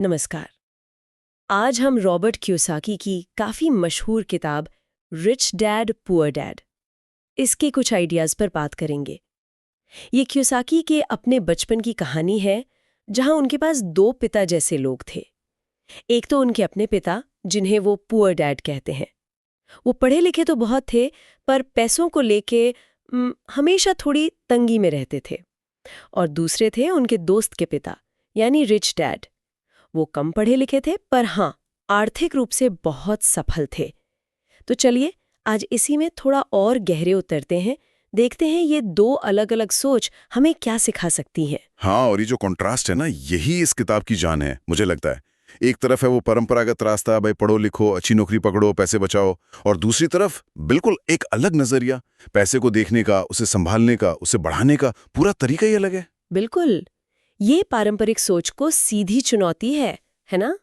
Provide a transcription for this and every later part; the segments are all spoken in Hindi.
नमस्कार। आज हम रॉबर्ट कियोसाकी की काफ़ी मशहूर किताब रिच डैड पुअर डैड इसके कुछ आइडियाज़ पर बात करेंगे। ये कियोसाकी के अपने बचपन की कहानी है, जहां उनके पास दो पिता जैसे लोग थे। एक तो उनके अपने पिता, जिन्हें वो पुअर डैड कहते हैं। वो पढ़े लिखे तो बहुत थे, पर पैसों को लेके हमेशा थोड़ी तंगी में रहते थे। और दूसरे थे उनके दोस्त के पिता, यानी रिच डैड। वो कम पढ़े लिखे थे, पर हाँ, आर्थिक रूप से बहुत सफल थे। तो चलिए आज इसी में थोड़ा और गहरे उतरते हैं, देखते हैं ये दो अलग अलग सोच हमें क्या सिखा सकती हैं। हाँ, और ये जो कॉन्ट्रास्ट है ना, यही इस किताब की जान है, मुझे लगता है। एक तरफ है वो परंपरागत रास्ता, भाई पढ़ो लिखो, अच्छी नौकरी पकड़ो, पैसे बचाओ, और दूसरी तरफ बिल्कुल एक अलग नजरिया, पैसे को देखने का, उसे संभालने का, उसे बढ़ाने का पूरा तरीका ही अलग है। बिल्कुल, ये पारंपरिक सोच को सीधी चुनौती है ना?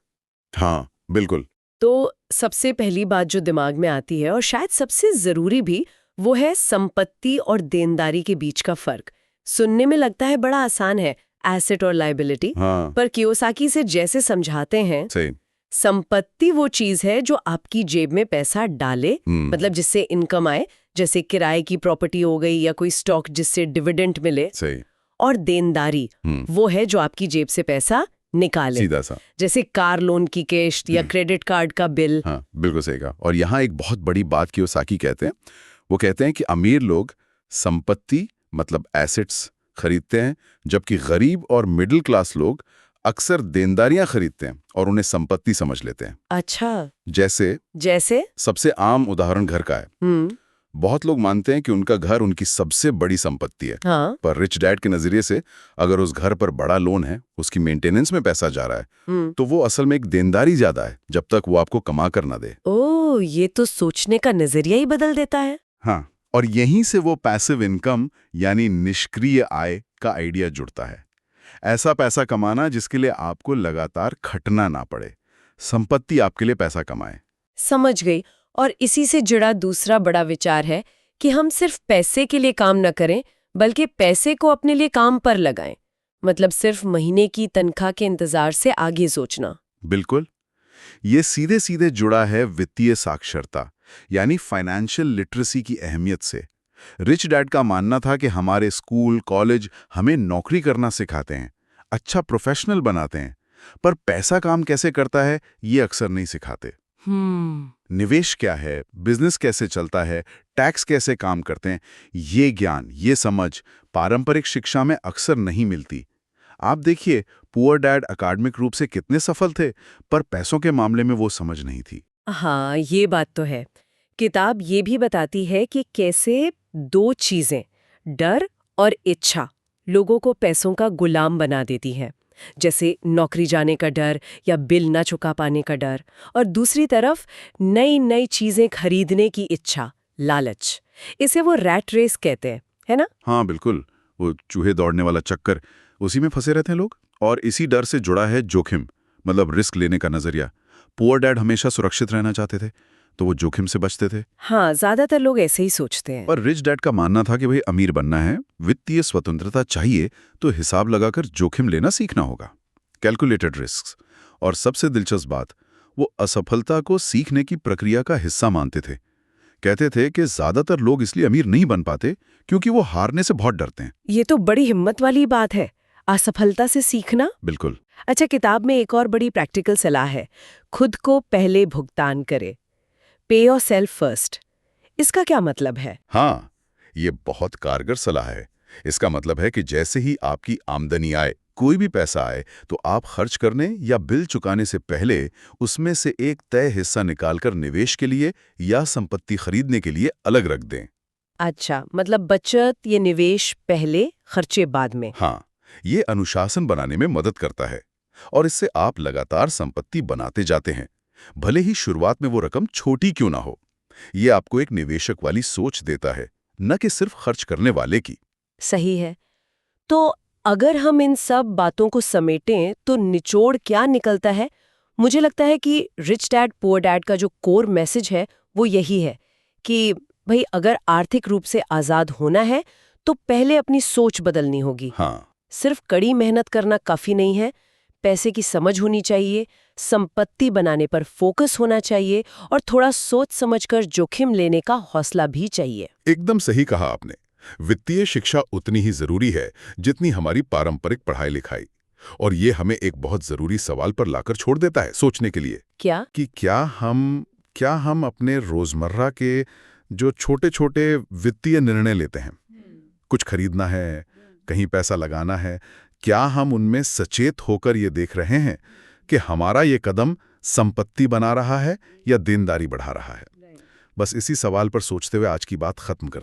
हाँ, बिल्कुल। तो सबसे पहली बात जो दिमाग में आती है, और शायद सबसे जरूरी भी, वो है संपत्ति और देनदारी के बीच का फर्क। सुनने में लगता है बड़ा आसान है, एसेट और लायबिलिटी, हाँ, पर कियोसाकी से जैसे समझाते हैं, सही। संपत्ति वो चीज है जो आपकी जेब में पैसा डाले, मतलब जिससे इनकम आए, जैसे किराए की प्रॉपर्टी हो गई या कोई स्टॉक जिससे डिविडेंड मिले। सही। और देनदारी वो है जो आपकी जेब से पैसा निकाले, सीधा सा। जैसे कार लोन की किस्त या क्रेडिट कार्ड का बिल। हाँ, बिल्कुल सही कहा। और यहाँ एक बहुत बड़ी बात कियोसाकी कहते हैं, वो कहते हैं कि अमीर लोग संपत्ति मतलब एसेट्स खरीदते हैं, जबकि गरीब और मिडिल क्लास लोग अक्सर देनदारियां खरीदते हैं और उन्हें संपत्ति समझ लेते हैं। अच्छा, जैसे जैसे? सबसे आम उदाहरण घर का है। बहुत लोग मानते हैं कि उनका घर उनकी सबसे बड़ी संपत्ति है। हाँ। पर रिच डैड के नजरिए से अगर उस घर पर बड़ा लोन है, उसकी मेंटेनेंस में पैसा जा रहा है, तो वो असल में एक देनदारी ज्यादा है, जब तक वो आपको कमा कर ना दे। ओह, ये तो सोचने का नजरिया ही बदल देता है। हाँ, और यहीं से वो पैसिव इनकम यानी निष्क्रिय आय का आइडिया जुड़ता है। ऐसा पैसा कमाना जिसके लिए आपको लगातार खटना ना पड़े, संपत्ति आपके लिए पैसा कमाए। समझ गई। और इसी से जुड़ा दूसरा बड़ा विचार है कि हम सिर्फ पैसे के लिए काम न करें, बल्कि पैसे को अपने लिए काम पर लगाएं। मतलब सिर्फ महीने की तनख्वाह के इंतजार से आगे सोचना। बिल्कुल, ये सीधे सीधे जुड़ा है वित्तीय साक्षरता यानी फाइनेंशियल लिटरेसी की अहमियत से। रिच डैड का मानना था कि हमारे स्कूल कॉलेज हमें नौकरी करना सिखाते हैं, अच्छा प्रोफेशनल बनाते हैं, पर पैसा काम कैसे करता है ये अक्सर नहीं सिखाते। निवेश क्या है, बिजनेस कैसे चलता है, टैक्स कैसे काम करते हैं, ये ज्ञान, ये समझ पारंपरिक शिक्षा में अक्सर नहीं मिलती। आप देखिए, पुअर डैड अकादमिक रूप से कितने सफल थे, पर पैसों के मामले में वो समझ नहीं थी। हाँ, ये बात तो है। किताब ये भी बताती है कि कैसे दो चीजें, डर और इच्छा, लोगों को पैसों का गुलाम बना देती हैं। जैसे नौकरी जाने का डर या बिल ना चुका पाने का डर, और दूसरी तरफ नई नई चीजें खरीदने की इच्छा, लालच। इसे वो रैट रेस कहते हैं, है ना? हाँ बिल्कुल, वो चूहे दौड़ने वाला चक्कर, उसी में फंसे रहते हैं लोग। और इसी डर से जुड़ा है जोखिम, मतलब रिस्क लेने का नजरिया। पुअर डैड हमेशा सुरक्षित रहना चाहते थे, तो वो जोखिम से बचते थे। हाँ, ज्यादातर लोग ऐसे ही सोचते हैं। पर रिच डैड का मानना था कि भाई अमीर बनना है, वित्तीय स्वतंत्रता चाहिए, तो हिसाब लगाकर जोखिम लेना सीखना होगा, कैलकुलेटेड रिस्क। और सबसे दिलचस्प बात, वो असफलता को सीखने की प्रक्रिया का हिस्सा मानते थे। कहते थे कि ज्यादातर लोग इसलिए अमीर नहीं बन पाते क्योंकि वो हारने से बहुत डरते हैं। ये तो बड़ी हिम्मत वाली बात है, असफलता से सीखना। बिल्कुल। अच्छा, किताब में एक और बड़ी प्रैक्टिकल सलाह है, खुद को पहले भुगतान करे, पे योर सेल्फ फर्स्ट। इसका क्या मतलब है? हाँ, ये बहुत कारगर सलाह है। इसका मतलब है कि जैसे ही आपकी आमदनी आए, कोई भी पैसा आए, तो आप खर्च करने या बिल चुकाने से पहले उसमें से एक तय हिस्सा निकालकर निवेश के लिए या संपत्ति खरीदने के लिए अलग रख दें। अच्छा, मतलब बचत या निवेश पहले, खर्चे बाद में। हाँ, ये अनुशासन बनाने में मदद करता है और इससे आप लगातार संपत्ति बनाते जाते हैं, भले ही शुरुआत में वो रकम छोटी क्यों ना हो। ये आपको एक निवेशक वाली सोच देता है, न कि सिर्फ खर्च करने वाले की। सही है। तो अगर हम इन सब बातों को समेटें तो निचोड़ क्या निकलता है? मुझे लगता है कि रिच डैड पुअर डैड का जो कोर मैसेज है वो यही है कि भाई अगर आर्थिक रूप से आजाद होना है तो पहले अपनी सोच बदलनी होगी। हाँ, सिर्फ कड़ी मेहनत करना काफी नहीं है, पैसे की समझ होनी चाहिए, संपत्ति बनाने पर फोकस होना चाहिए और थोड़ा सोच समझकर जोखिम लेने का हौसला भी चाहिए। एकदम सही कहा आपने। वित्तीय शिक्षा उतनी ही जरूरी है जितनी हमारी पारंपरिक पढ़ाई लिखाई। और ये हमें एक बहुत जरूरी सवाल पर लाकर छोड़ देता है सोचने के लिए। क्या? कि क्या हम अपने रोजमर्रा के जो छोटे छोटे वित्तीय निर्णय लेते हैं, कुछ खरीदना है, कहीं पैसा लगाना है, क्या हम उनमें सचेत होकर ये देख रहे हैं कि हमारा ये कदम संपत्ति बना रहा है या देनदारी बढ़ा रहा है? बस इसी सवाल पर सोचते हुए आज की बात खत्म करते हैं।